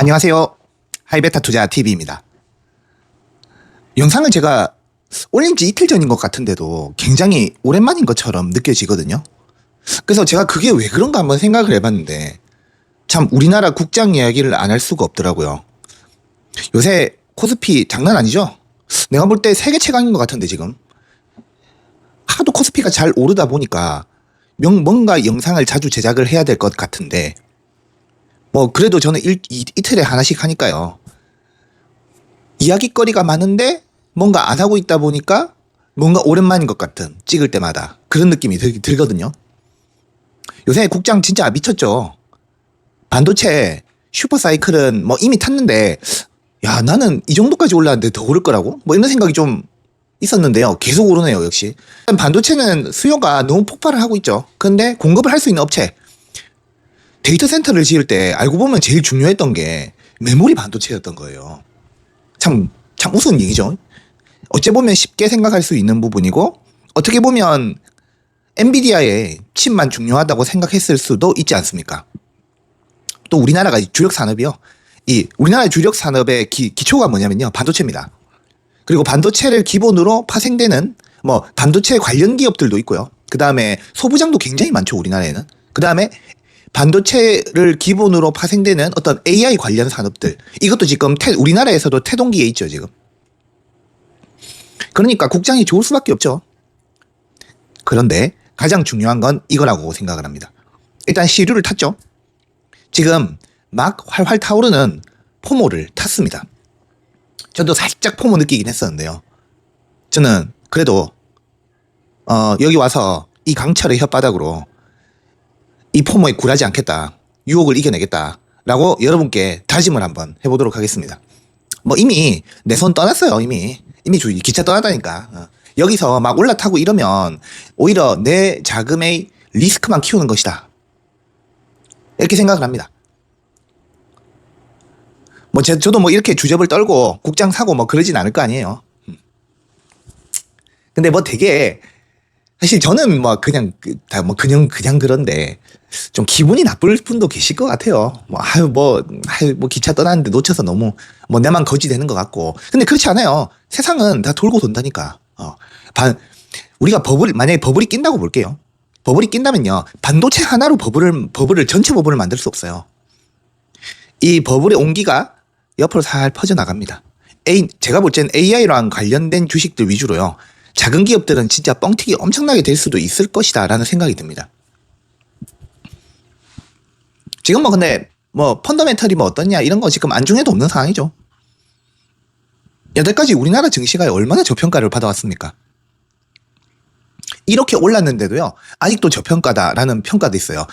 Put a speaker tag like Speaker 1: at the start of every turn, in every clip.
Speaker 1: 안녕하세요. 하이베타 투자 TV입니다. 영상을 제가 올린 지 이틀 전인 것 같은데도 굉장히 오랜만인 것처럼 느껴지거든요. 그래서 제가 그게 왜 그런가 한번 생각을 해봤는데 참 우리나라 국장 이야기를 안 할 수가 없더라고요. 요새 코스피 장난 아니죠? 내가 볼 때 세계 최강인 것 같은데 지금 하도 코스피가 잘 오르다 보니까 뭔가 영상을 자주 제작을 해야 될 것 같은데 뭐 그래도 저는 이틀에 하나씩 하니까요. 이야기거리가 많은데 뭔가 안 하고 있다 보니까 뭔가 오랜만인 것 같은, 찍을 때마다 그런 느낌이 들거든요. 요새 국장 진짜 미쳤죠. 반도체 슈퍼사이클은 뭐 이미 탔는데 야 나는 이 정도까지 올랐는데 더 오를 거라고? 뭐 이런 생각이 좀 있었는데요. 계속 오르네요. 역시 반도체는 수요가 너무 폭발을 하고 있죠. 근데 공급을 할 수 있는 업체, 데이터 센터를 지을 때 알고 보면 제일 중요했던 게 메모리 반도체였던 거예요. 참 우스운 얘기죠. 어찌 보면 쉽게 생각할 수 있는 부분이고 어떻게 보면 엔비디아의 칩만 중요하다고 생각했을 수도 있지 않습니까? 또 우리나라가 주력 산업이요. 이 우리나라의 주력 산업의 기초가 뭐냐면요. 반도체입니다. 그리고 반도체를 기본으로 파생되는 뭐 반도체 관련 기업들도 있고요. 그 다음에 소부장도 굉장히 많죠. 우리나라에는. 그 다음에 반도체를 기본으로 파생되는 어떤 AI 관련 산업들, 이것도 지금 우리나라에서도 태동기에 있죠 지금. 그러니까 국장이 좋을 수밖에 없죠. 그런데 가장 중요한 건 이거라고 생각을 합니다. 일단 시류를 탔죠. 지금 막 활활 타오르는 포모를 탔습니다. 저도 살짝 포모 느끼긴 했었는데요. 저는 그래도 여기 와서 이 강철의 혓바닥으로 이 포모에 굴하지 않겠다, 유혹을 이겨내겠다 라고 여러분께 다짐을 한번 해보도록 하겠습니다. 뭐 이미 내 손 떠났어요. 이미 기차 떠나다니까. 여기서 막 올라타고 이러면 오히려 내 자금의 리스크만 키우는 것이다, 이렇게 생각을 합니다. 뭐 저도 뭐 이렇게 주접을 떨고 국장 사고 뭐 그러진 않을 거 아니에요. 근데 뭐 되게 사실 저는 뭐 그냥 그냥 그런데 좀 기분이 나쁠 분도 계실 것 같아요. 뭐 기차 떠났는데 놓쳐서 너무 뭐 내만 거지 되는 것 같고. 근데 그렇지 않아요. 세상은 다 돌고 돈다니까. 우리가 만약에 버블이 낀다고 볼게요. 버블이 낀다면요. 반도체 하나로 전체 버블을 만들 수 없어요. 이 버블의 온기가 옆으로 살 퍼져나갑니다. 제가 볼 땐 AI랑 관련된 주식들 위주로요. 작은 기업들은 진짜 뻥튀기 엄청나게 될 수도 있을 것이다 라는 생각이 듭니다. 지금 뭐 근데 뭐 펀더멘털이 뭐 어떠냐 이런 거 지금 안중에도 없는 상황이죠. 여태까지 우리나라 증시가 얼마나 저평가를 받아왔습니까? 이렇게 올랐는데도요 아직도 저평가다라는 평가도 있어요.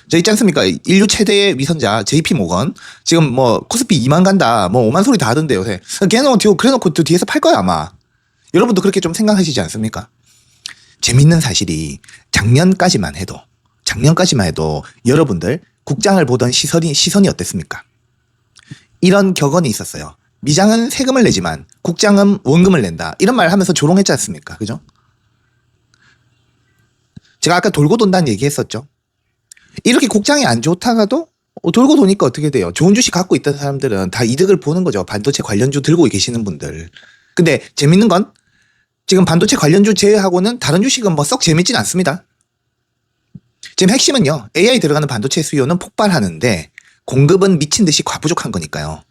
Speaker 1: 저 있지 않습니까? 인류 최대의 위선자 JP모건 지금 뭐 코스피 2만 간다 뭐 5만 소리 다 하던데 요새. 걔는 그래놓고 뒤에서 팔 거야 아마. 여러분도 그렇게 좀 생각하시지 않습니까? 재밌는 사실이 작년까지만 해도 여러분들 국장을 보던 시선이 어땠습니까? 이런 격언이 있었어요. 미장은 세금을 내지만 국장은 원금을 낸다, 이런 말 하면서 조롱했지 않습니까? 그죠? 제가 아까 돌고 돈다는 얘기 했었죠. 이렇게 국장이 안 좋다가도 돌고 도니까 어떻게 돼요? 좋은 주식 갖고 있던 사람들은 다 이득을 보는 거죠. 반도체 관련주 들고 계시는 분들. 근데 재밌는 건 지금 반도체 관련주 제외하고는 다른 주식은 뭐 썩 재밌진 않습니다. 지금 핵심은요. AI 들어가는 반도체 수요는 폭발하는데 공급은 미친 듯이 과부족한 거니까요.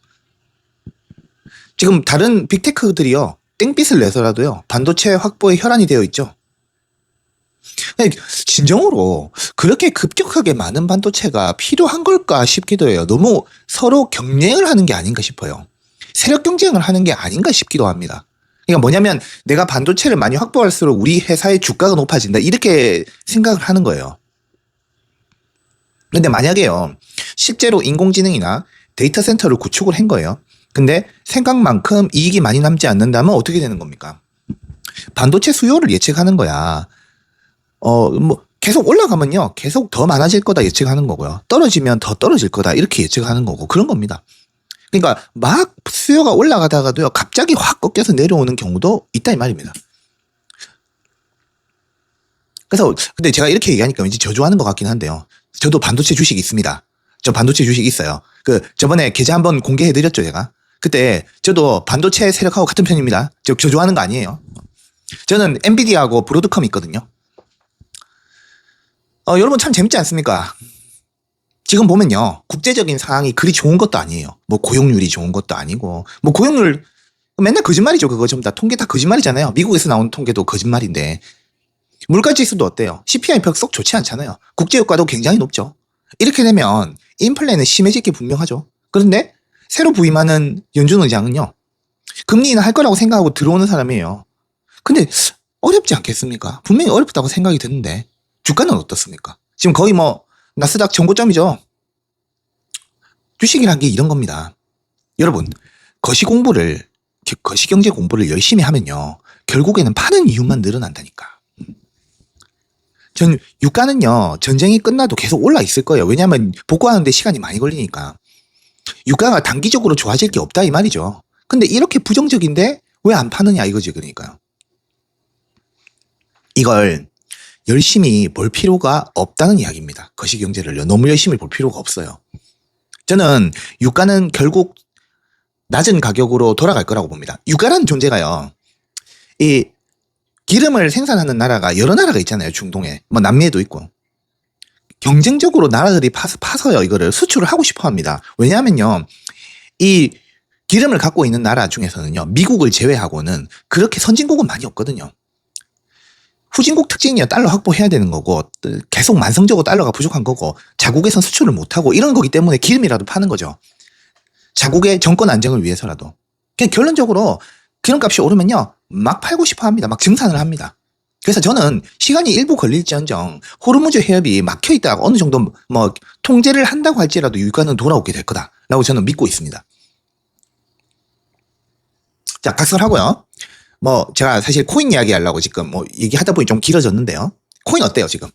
Speaker 1: 지금 다른 빅테크들이요. 땡빛을 내서라도요. 반도체 확보에 혈안이 되어 있죠. 진정으로 그렇게 급격하게 많은 반도체가 필요한 걸까 싶기도 해요. 너무 서로 경쟁을 하는 게 아닌가 싶어요. 세력 경쟁을 하는 게 아닌가 싶기도 합니다. 그러니까 뭐냐면 내가 반도체를 많이 확보할수록 우리 회사의 주가가 높아진다, 이렇게 생각을 하는 거예요. 근데 만약에요 실제로 인공지능이나 데이터 센터를 구축을 한 거예요. 근데 생각만큼 이익이 많이 남지 않는다면 어떻게 되는 겁니까? 반도체 수요를 예측하는 거야. 뭐 계속 올라가면요 계속 더 많아질 거다 예측하는 거고요. 떨어지면 더 떨어질 거다 이렇게 예측하는 거고 그런 겁니다. 그러니까 막 수요가 올라가다가도요 갑자기 확 꺾여서 내려오는 경우도 있다 이 말입니다. 그래서 근데 제가 이렇게 얘기하니까 왠지 저주하는 것 같긴 한데요. 저도 반도체 주식이 있습니다. 저 반도체 주식 있어요. 저번에 계좌 한번 공개해드렸죠, 제가. 그때 저도 반도체 세력하고 같은 편입니다. 저 좋아하는 거 아니에요. 저는 엔비디아하고 브로드컴 있거든요. 여러분 참 재밌지 않습니까? 지금 보면요, 국제적인 상황이 그리 좋은 것도 아니에요. 뭐 고용률이 좋은 것도 아니고, 뭐 고용률 맨날 거짓말이죠. 그거 전부 다 통계 다 거짓말이잖아요. 미국에서 나온 통계도 거짓말인데. 물가지수도 어때요? CPI 썩 좋지 않잖아요. 국제유가도 굉장히 높죠. 이렇게 되면 인플레는 심해질 게 분명하죠. 그런데 새로 부임하는 연준 의장은요, 금리 인하할 거라고 생각하고 들어오는 사람이에요. 근데 어렵지 않겠습니까? 분명히 어렵다고 생각이 드는데 주가는 어떻습니까? 지금 거의 뭐 나스닥 정고점이죠. 주식이란 게 이런 겁니다. 여러분, 거시경제 공부를 열심히 하면요, 결국에는 파는 이유만 늘어난다니까. 유가는요, 전쟁이 끝나도 계속 올라 있을 거예요. 왜냐하면 복구하는데 시간이 많이 걸리니까. 유가가 단기적으로 좋아질 게 없다 이 말이죠. 근데 이렇게 부정적인데 왜 안 파느냐 이거지. 그러니까요. 이걸 열심히 볼 필요가 없다는 이야기입니다. 거시경제를요. 너무 열심히 볼 필요가 없어요. 저는 유가는 결국 낮은 가격으로 돌아갈 거라고 봅니다. 유가라는 존재가요, 이 기름을 생산하는 나라가 여러 나라가 있잖아요. 중동에. 뭐 남미에도 있고. 경쟁적으로 나라들이 파서요, 이거를 수출을 하고 싶어 합니다. 왜냐하면요, 이 기름을 갖고 있는 나라 중에서는요, 미국을 제외하고는 그렇게 선진국은 많이 없거든요. 후진국 특징이요, 달러 확보해야 되는 거고, 계속 만성적으로 달러가 부족한 거고, 자국에선 수출을 못하고 이런 거기 때문에 기름이라도 파는 거죠. 자국의 정권 안정을 위해서라도. 그냥 결론적으로 기름값이 오르면요, 막 팔고 싶어 합니다. 막 증산을 합니다. 그래서 저는 시간이 일부 걸릴지언정 호르무즈 해협이 막혀있다가 어느 정도 뭐 통제를 한다고 할지라도 유가는 돌아오게 될 거다라고 저는 믿고 있습니다. 자, 각설하고요. 뭐 제가 사실 코인 이야기 하려고 지금 뭐 얘기하다 보니 좀 길어졌는데요. 코인 어때요 지금?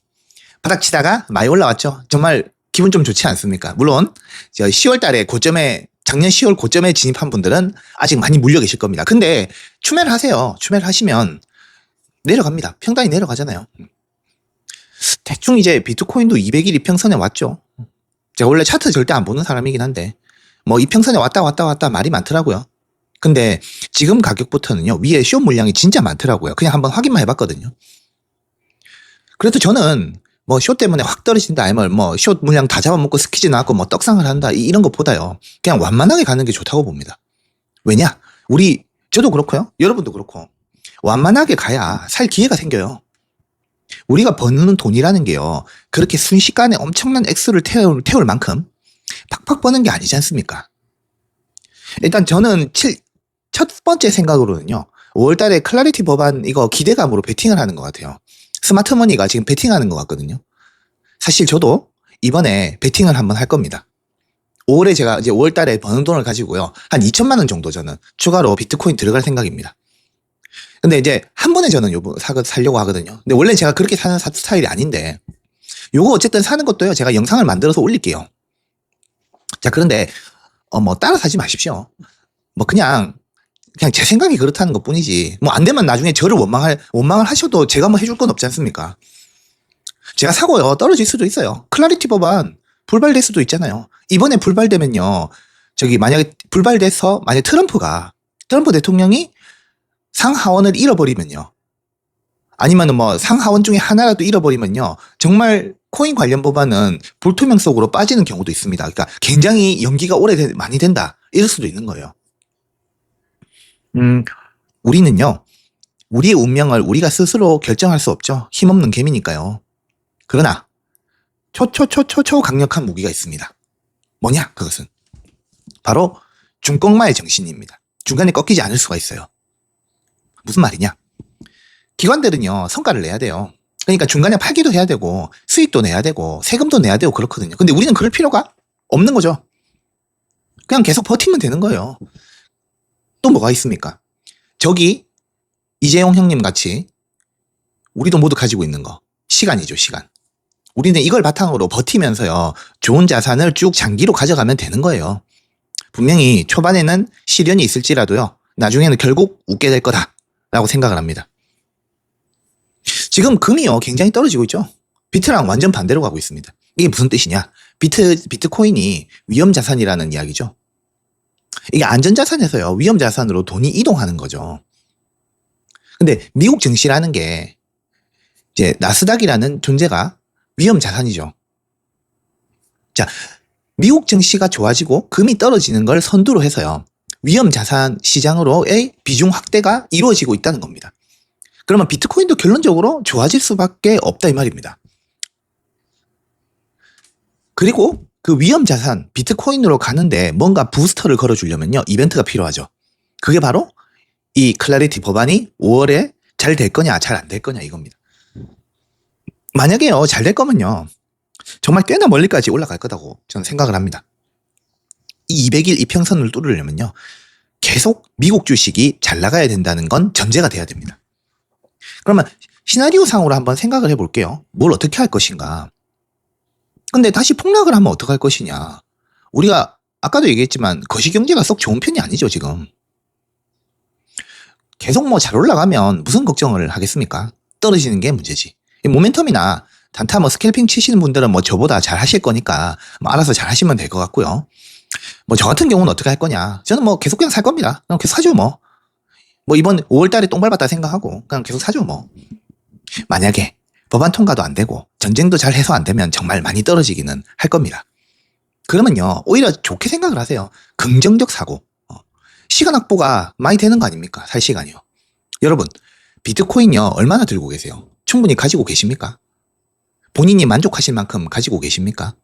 Speaker 1: 바닥 치다가 많이 올라왔죠. 정말 기분 좀 좋지 않습니까? 물론 10월 달에 고점에, 작년 10월 고점에 진입한 분들은 아직 많이 물려 계실 겁니다. 근데 추매를 하세요. 추매를 하시면 내려갑니다. 평단이 내려가잖아요. 대충 이제 비트코인도 200일 이평선에 왔죠. 제가 원래 차트 절대 안 보는 사람이긴 한데 뭐 이평선에 왔다 말이 많더라고요. 근데 지금 가격부터는요, 위에 숏 물량이 진짜 많더라고요. 그냥 한번 확인만 해봤거든요. 그래도 저는 뭐 숏 때문에 확 떨어진다 아니면 뭐 숏 물량 다 잡아먹고 스키즈 나왔고 뭐 떡상을 한다 이런 것보다요, 그냥 완만하게 가는 게 좋다고 봅니다. 왜냐? 저도 그렇고요, 여러분도 그렇고 완만하게 가야 살 기회가 생겨요. 우리가 버는 돈이라는 게요, 그렇게 순식간에 엄청난 액수를 태울 만큼 팍팍 버는 게 아니지 않습니까? 일단 저는 첫 번째 생각으로는요, 5월달에 클래리티 법안 이거 기대감으로 베팅을 하는 것 같아요. 스마트머니가 지금 베팅하는 것 같거든요. 사실 저도 이번에 베팅을 한번 할 겁니다. 5월에 제가 이제 5월달에 버는 돈을 가지고요, 한 2천만 원 정도 저는 추가로 비트코인 들어갈 생각입니다. 근데 이제 한 번에 저는 요거 살려고 하거든요. 근데 원래 제가 그렇게 사는 스타일이 아닌데, 요거 어쨌든 사는 것도요, 제가 영상을 만들어서 올릴게요. 자, 그런데 뭐 따라 사지 마십시오. 뭐 그냥 제 생각이 그렇다는 것 뿐이지, 뭐 안 되면 나중에 저를 원망을 하셔도 제가 뭐 해줄 건 없지 않습니까? 제가 사고요, 떨어질 수도 있어요. 클래리티 법안 불발될 수도 있잖아요. 이번에 불발되면요, 만약에 불발돼서 만약에 트럼프 대통령이 상하원을 잃어버리면요, 아니면 뭐 상하원 중에 하나라도 잃어버리면요, 정말 코인 관련 법안은 불투명 속으로 빠지는 경우도 있습니다. 그러니까 굉장히 연기가 많이 된다 이럴 수도 있는 거예요. 우리는요, 우리의 운명을 우리가 스스로 결정할 수 없죠. 힘없는 개미니까요. 그러나 초 강력한 무기가 있습니다. 뭐냐? 그것은 바로 중꺾마의 정신입니다. 중간에 꺾이지 않을 수가 있어요. 무슨 말이냐? 기관들은요, 성과를 내야 돼요. 그러니까 중간에 팔기도 해야 되고 수익도 내야 되고 세금도 내야 되고 그렇거든요. 근데 우리는 그럴 필요가 없는 거죠. 그냥 계속 버티면 되는 거예요. 또 뭐가 있습니까? 저기 이재용 형님 같이 우리도 모두 가지고 있는 거, 시간이죠. 시간. 우리는 이걸 바탕으로 버티면서요, 좋은 자산을 쭉 장기로 가져가면 되는 거예요. 분명히 초반에는 시련이 있을지라도요, 나중에는 결국 웃게 될 거다라고 생각을 합니다. 지금 금이요, 굉장히 떨어지고 있죠. 비트랑 완전 반대로 가고 있습니다. 이게 무슨 뜻이냐? 비트코인이 위험자산이라는 이야기죠. 이게 안전자산에서요, 위험자산으로 돈이 이동하는 거죠. 근데 미국 증시라는 게 이제 나스닥이라는 존재가 위험자산이죠. 자, 미국 증시가 좋아지고 금이 떨어지는 걸 선두로 해서요, 위험자산 시장으로의 비중 확대가 이루어지고 있다는 겁니다. 그러면 비트코인도 결론적으로 좋아질 수밖에 없다 이 말입니다. 그리고 그 위험자산 비트코인으로 가는데 뭔가 부스터를 걸어주려면요, 이벤트가 필요하죠. 그게 바로 이 클래리티 법안이 5월에 잘 될 거냐 잘 안 될 거냐 이겁니다. 만약에요 잘 될 거면요 정말 꽤나 멀리까지 올라갈 거라고 저는 생각을 합니다. 이 200일 이평선을 뚫으려면요 계속 미국 주식이 잘 나가야 된다는 건 전제가 돼야 됩니다. 그러면 시나리오 상으로 한번 생각을 해볼게요. 뭘 어떻게 할 것인가. 근데 다시 폭락을 하면 어떡할 것이냐. 우리가 아까도 얘기했지만 거시경제가 썩 좋은 편이 아니죠 지금. 계속 뭐 잘 올라가면 무슨 걱정을 하겠습니까? 떨어지는 게 문제지. 모멘텀이나 단타 뭐 스캘핑 치시는 분들은 뭐 저보다 잘 하실 거니까 뭐 알아서 잘 하시면 될 것 같고요. 뭐 저 같은 경우는 어떻게 할 거냐. 저는 뭐 계속 그냥 살 겁니다. 그냥 계속 사죠 뭐. 뭐 이번 5월 달에 똥 밟았다 생각하고 그냥 계속 사죠 뭐. 만약에 법안 통과도 안 되고 전쟁도 잘 해소 안 되면 정말 많이 떨어지기는 할 겁니다. 그러면요 오히려 좋게 생각을 하세요. 긍정적 사고. 시간 확보가 많이 되는 거 아닙니까? 살 시간이요. 여러분 비트코인요 얼마나 들고 계세요? 충분히 가지고 계십니까? 본인이 만족하실 만큼 가지고 계십니까?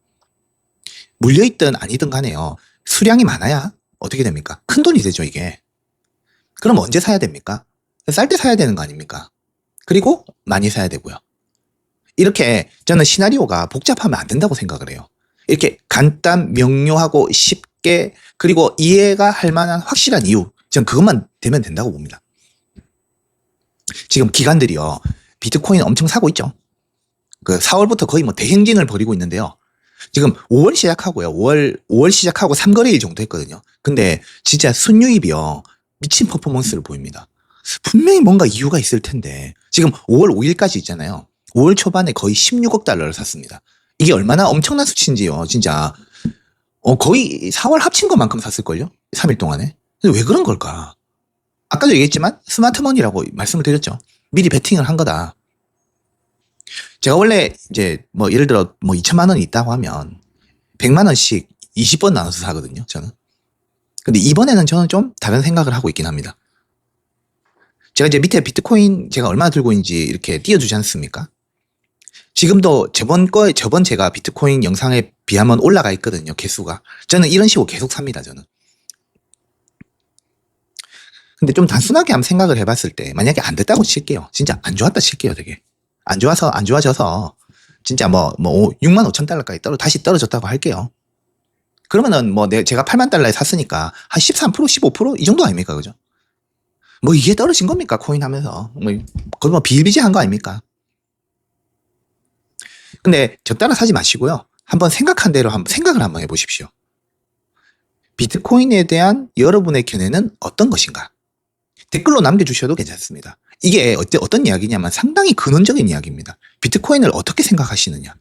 Speaker 1: 물려있든 아니든 간에요 수량이 많아야 어떻게 됩니까? 큰 돈이 되죠 이게. 그럼 언제 사야 됩니까? 쌀 때 사야 되는 거 아닙니까? 그리고 많이 사야 되고요. 이렇게 저는 시나리오가 복잡하면 안 된다고 생각을 해요. 이렇게 간단 명료하고 쉽게 그리고 이해가 할 만한 확실한 이유, 전 그것만 되면 된다고 봅니다. 지금 기관들이요 비트코인 엄청 사고 있죠. 그 4월부터 거의 뭐 대행진을 벌이고 있는데요. 지금 5월 시작하고요. 5월 시작하고 3거래일 정도 했거든요. 근데 진짜 순유입이요 미친 퍼포먼스를 보입니다. 분명히 뭔가 이유가 있을 텐데 지금 5월 5일까지 있잖아요. 5월 초반에 거의 16억 달러를 샀습니다. 이게 얼마나 엄청난 수치인지요. 진짜 거의 4월 합친 것만큼 샀을걸요. 3일 동안에. 근데 왜 그런 걸까? 아까도 얘기했지만 스마트머니라고 말씀을 드렸죠. 미리 베팅을 한 거다. 제가 원래 이제 뭐 예를 들어 뭐 2천만 원이 있다고 하면 100만 원씩 20번 나눠서 사거든요. 저는. 근데 이번에는 저는 좀 다른 생각을 하고 있긴 합니다. 제가 이제 밑에 비트코인 제가 얼마나 들고 있는지 이렇게 띄워주지 않습니까? 지금도 저번 제가 비트코인 영상에 비하면 올라가 있거든요. 개수가. 저는 이런 식으로 계속 삽니다. 저는. 근데 좀 단순하게 한번 생각을 해봤을 때 만약에 안 됐다고 칠게요. 진짜 안 좋았다 칠게요. 되게. 안 좋아져서 진짜 뭐 6만 5천 달러까지 다시 떨어졌다고 할게요. 그러면은 뭐 제가 8만 달러에 샀으니까 한 13%, 15%? 이 정도 아닙니까? 그죠? 뭐 이게 떨어진 겁니까? 코인 하면서. 거의 뭐 비일비재한 거 아닙니까? 근데 저 따라 사지 마시고요. 한번 생각한 대로 생각을 한번 해보십시오. 비트코인에 대한 여러분의 견해는 어떤 것인가? 댓글로 남겨주셔도 괜찮습니다. 이게 어떤 이야기냐면 상당히 근원적인 이야기입니다. 비트코인을 어떻게 생각하시느냐.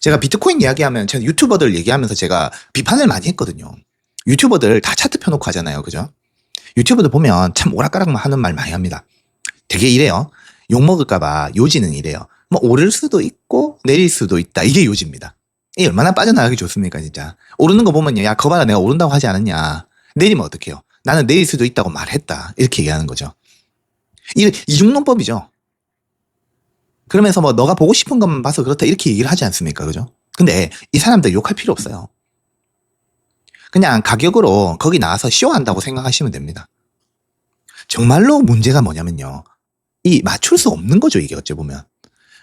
Speaker 1: 제가 비트코인 이야기하면 제가 유튜버들 얘기하면서 제가 비판을 많이 했거든요. 유튜버들 다 차트 펴놓고 하잖아요. 그죠? 유튜버들 보면 참 오락가락만 하는 말 많이 합니다. 되게 이래요. 욕먹을까봐 요지는 이래요. 뭐 오를 수도 있고 내릴 수도 있다. 이게 요지입니다. 이게 얼마나 빠져나가기 좋습니까 진짜. 오르는 거 보면요. 야, 거 봐라 내가 오른다고 하지 않았냐. 내리면 어떡해요. 나는 내릴 수도 있다고 말했다. 이렇게 얘기하는 거죠. 이중론법이죠. 그러면서 뭐 너가 보고 싶은 것만 봐서 그렇다 이렇게 얘기를 하지 않습니까? 그죠? 근데 이 사람들 욕할 필요 없어요. 그냥 가격으로 거기 나와서 쇼한다고 생각하시면 됩니다. 정말로 문제가 뭐냐면요. 이 맞출 수 없는 거죠. 이게 어찌 보면.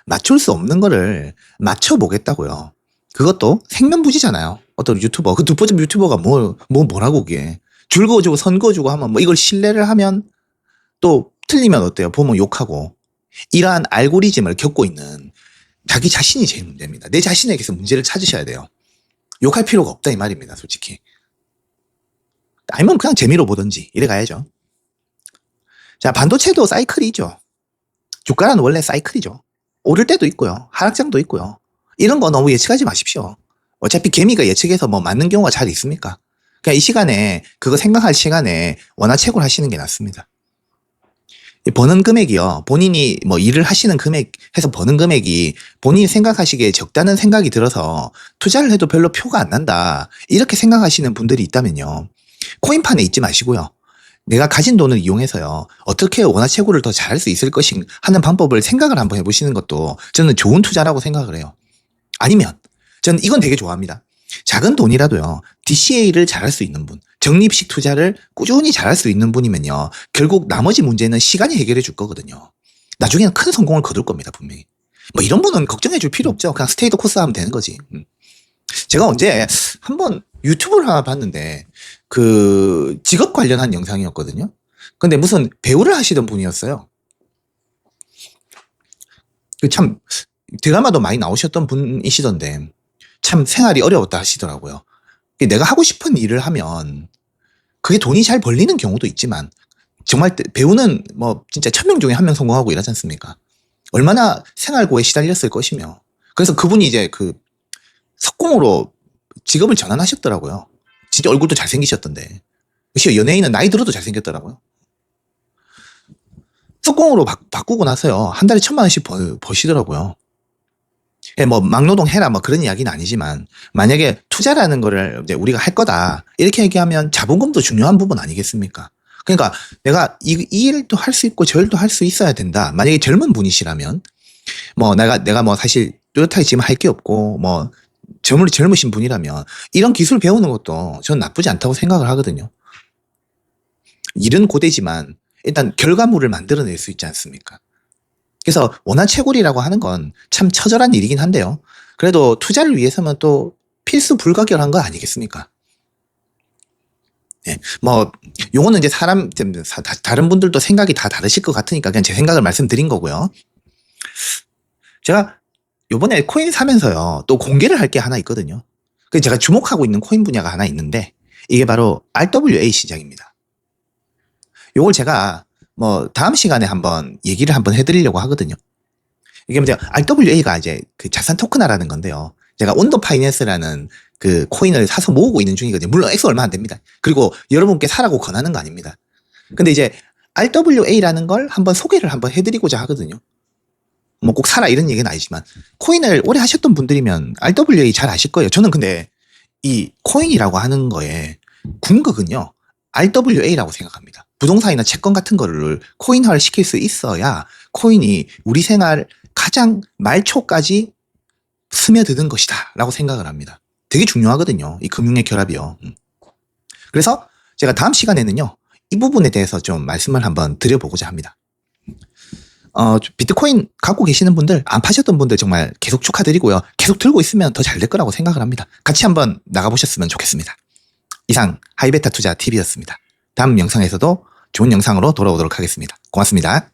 Speaker 1: 맞출 수 없는 거를 맞춰보겠다고요. 그것도 생면부지잖아요. 어떤 유튜버. 그 두 번째 유튜버가 뭐라고 그게. 줄 그어주고 선 그어주고 하면 뭐 이걸 신뢰를 하면 또 틀리면 어때요? 보면 욕하고. 이러한 알고리즘을 겪고 있는 자기 자신이 제일 문제입니다. 내 자신에게서 문제를 찾으셔야 돼요. 욕할 필요가 없다 이 말입니다. 솔직히. 아니면 그냥 재미로 보든지 이래 가야죠. 자, 반도체도 사이클이죠. 주가는 원래 사이클이죠. 오를 때도 있고요. 하락장도 있고요. 이런 거 너무 예측하지 마십시오. 어차피 개미가 예측해서 뭐 맞는 경우가 잘 있습니까? 그냥 이 시간에 그거 생각할 시간에 원화채굴 하시는 게 낫습니다. 버는 금액이요. 본인이 뭐 일을 하시는 금액 해서 버는 금액이 본인이 생각하시기에 적다는 생각이 들어서 투자를 해도 별로 표가 안 난다. 이렇게 생각하시는 분들이 있다면요. 코인판에 있지 마시고요. 내가 가진 돈을 이용해서요. 어떻게 원화채굴을 더 잘할 수 있을 것인가 하는 방법을 생각을 한번 해보시는 것도 저는 좋은 투자라고 생각을 해요. 아니면 저는 이건 되게 좋아합니다. 작은 돈이라도요. DCA를 잘할 수 있는 분, 적립식 투자를 꾸준히 잘할 수 있는 분이면요. 결국 나머지 문제는 시간이 해결해 줄 거거든요. 나중에는 큰 성공을 거둘 겁니다, 분명히. 뭐 이런 분은 걱정해 줄 필요 없죠. 그냥 스테이드 코스 하면 되는 거지. 제가 언제 한번 유튜브를 하나 봤는데 그 직업 관련한 영상이었거든요. 근데 무슨 배우를 하시던 분이었어요. 그 참 드라마도 많이 나오셨던 분이시던데 참 생활이 어려웠다 하시더라고요. 내가 하고 싶은 일을 하면 그게 돈이 잘 벌리는 경우도 있지만 정말 배우는 뭐 진짜 1000명 중에 1명 성공하고 이러지 않습니까? 얼마나 생활고에 시달렸을 것이며. 그래서 그분이 이제 그 석공으로 직업을 전환하셨더라고요. 진짜 얼굴도 잘생기셨던데. 역시 연예인은 나이 들어도 잘생겼더라고요. 석공으로 바꾸고 나서요. 한 달에 1000만 원씩 버시더라고요. 뭐 막노동 해라 뭐 그런 이야기는 아니지만 만약에 투자라는 거를 이제 우리가 할 거다 이렇게 얘기하면 자본금도 중요한 부분 아니겠습니까? 그러니까 내가 이 일도 할 수 있고 저 일도 할 수 있어야 된다. 만약에 젊은 분이시라면 뭐 내가 뭐 사실 뚜렷하게 지금 할 게 없고 뭐 젊으신 분이라면 이런 기술 배우는 것도 저는 나쁘지 않다고 생각을 하거든요. 일은 고되지만 일단 결과물을 만들어낼 수 있지 않습니까? 그래서 원화채굴이라고 하는 건 참 처절한 일이긴 한데요. 그래도 투자를 위해서는 또 필수 불가결한 거 아니겠습니까? 예, 뭐 요거는 이제 다른 분들도 생각이 다 다르실 것 같으니까 그냥 제 생각을 말씀드린 거고요. 제가 요번에 코인 사면서요 또 공개를 할 게 하나 있거든요. 그 제가 주목하고 있는 코인 분야가 하나 있는데 이게 바로 RWA 시장입니다. 요걸 제가 뭐 다음 시간에 한번 얘기를 한번 해드리려고 하거든요. 이게 이제 RWA가 이제 그 자산 토큰화라는 건데요. 제가 온도 파이낸스라는 그 코인을 사서 모으고 있는 중이거든요. 물론 액수 얼마 안 됩니다. 그리고 여러분께 사라고 권하는 거 아닙니다. 근데 이제 RWA라는 걸 한번 소개를 한번 해드리고자 하거든요. 뭐 꼭 사라 이런 얘기는 아니지만 코인을 오래 하셨던 분들이면 RWA 잘 아실 거예요. 저는 근데 이 코인이라고 하는 거에 궁극은요. RWA라고 생각합니다. 부동산이나 채권 같은 거를 코인화를 시킬 수 있어야 코인이 우리 생활 가장 말초까지 스며드는 것이다 라고 생각을 합니다. 되게 중요하거든요. 이 금융의 결합이요. 그래서 제가 다음 시간에는요. 이 부분에 대해서 좀 말씀을 한번 드려보고자 합니다. 비트코인 갖고 계시는 분들, 안 파셨던 분들 정말 계속 축하드리고요. 계속 들고 있으면 더 잘 될 거라고 생각을 합니다. 같이 한번 나가보셨으면 좋겠습니다. 이상 하이베타 투자 TV였습니다. 다음 영상에서도 좋은 영상으로 돌아오도록 하겠습니다. 고맙습니다.